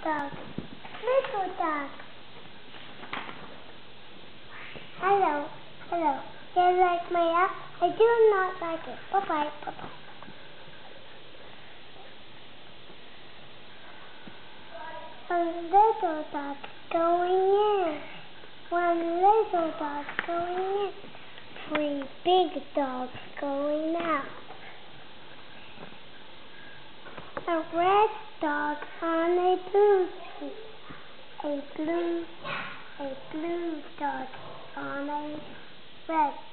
dog. Little dog. Hello. Hello. Do you like my app? I do not like it. Bye-bye. Bye-bye. A little dog going in. One little dog going in. 3 big dogs going out. A red dog on a blue tree. A blue dog on a red tree.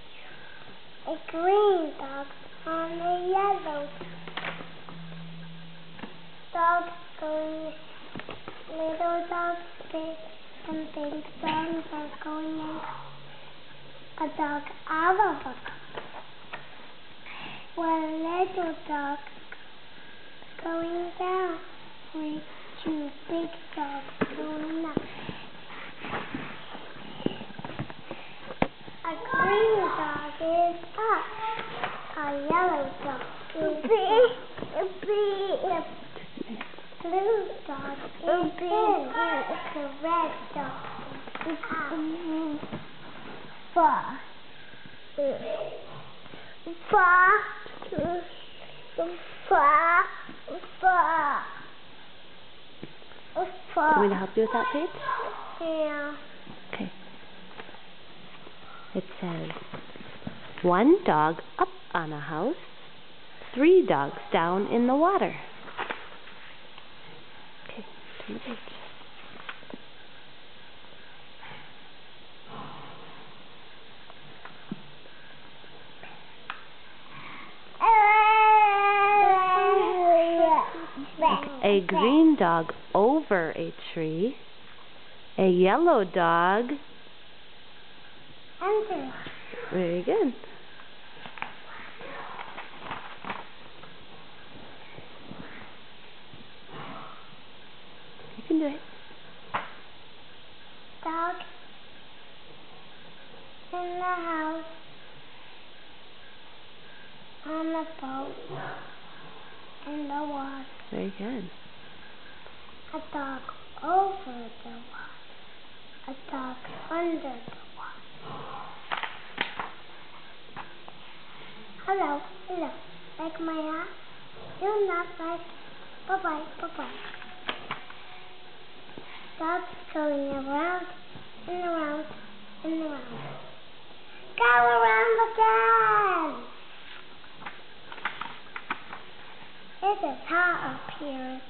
A green dog on a yellow tree. Dogs going in. Little dogs, big and big dogs are going in. A dog out of a car. One little dog going down. 2 big dogs going up. A green dog is up. A yellow dog is down. The blue dog is in. The red dog is out. Far. Want me to help you with that page? Yeah. Okay. It says, 1 dog up on a house, 3 dogs down in the water. Okay, turn the page. A green dog over a tree. A yellow dog. Under. Very good. You can do it. Dog in the house. On the boat. In the water. Very good. A dog over the water. A dog under the water. Hello. Hello. Like my app? Do not like it. Bye-bye. Bye-bye. Dogs going around and around and around. Go around again! It is hot up here.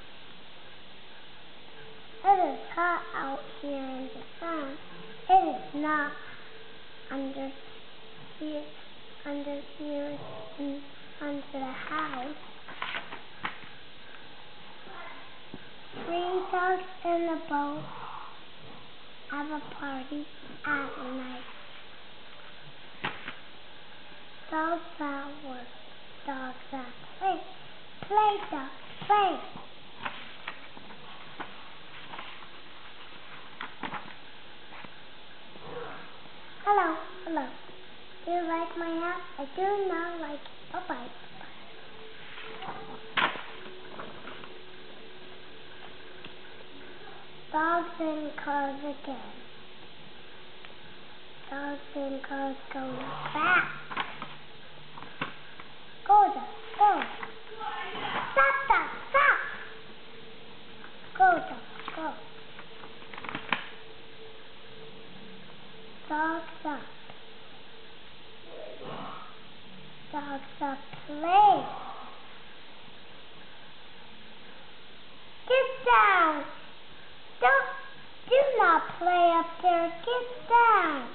It is hot out here in the sun. It is not under here and under the house. 3 dogs in a boat have a party at night. Dogs at work. Dogs at play. Play, dog, play. Hello, hello. Do you like my app? I do not like it. Bye-bye. Dogs in cars again. Dogs in cars going fast. Go, dog, go. Stop, dog, stop. Go, dog, go. Dogs up. Dogs up, play. Get down. Do not play up there. Get down.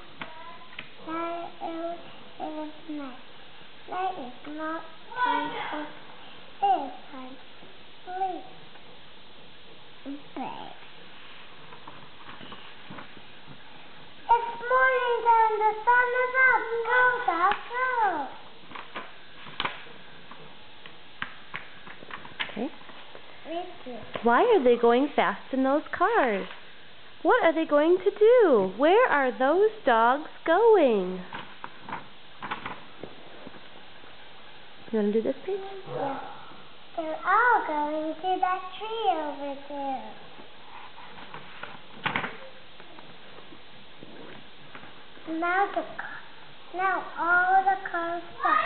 It is night. Night is not time for it is time to sleep. Bed. It's morning and the sun is up. Go, dog, go. Okay. Why are they going fast in those cars? What are they going to do? Where are those dogs going? You want to do this page? Yeah. They're all going to that tree over there. Now all the cars stop,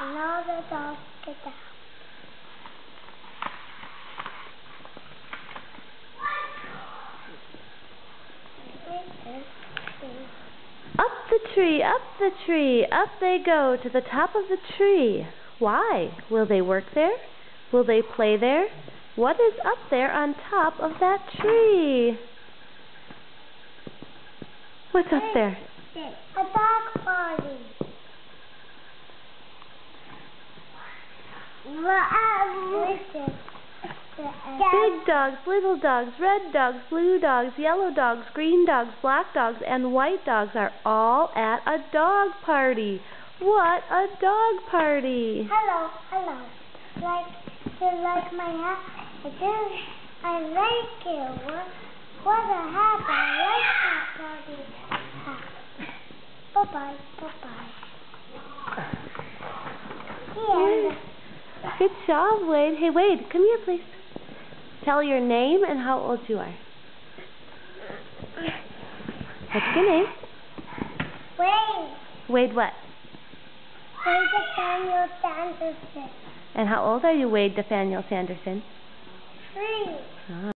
and all the dogs get out. Up the tree, up they go to the top of the tree. Why? Will they work there? Will they play there? What is up there on top of that tree? What's up there? A dog party. Big dogs, little dogs, red dogs, blue dogs, yellow dogs, green dogs, black dogs, and white dogs are all at a dog party. What a dog party! Hello. You like my hat? I like it. What a hat. I like that party hat. Bye-bye. Good job, Wade. Hey, Wade, come here, please. Tell your name and how old you are. What's your name? Wade. Wade what? Wade Nathaniel Sanderson. And how old are you, Wade Nathaniel Sanderson? 3. Oh.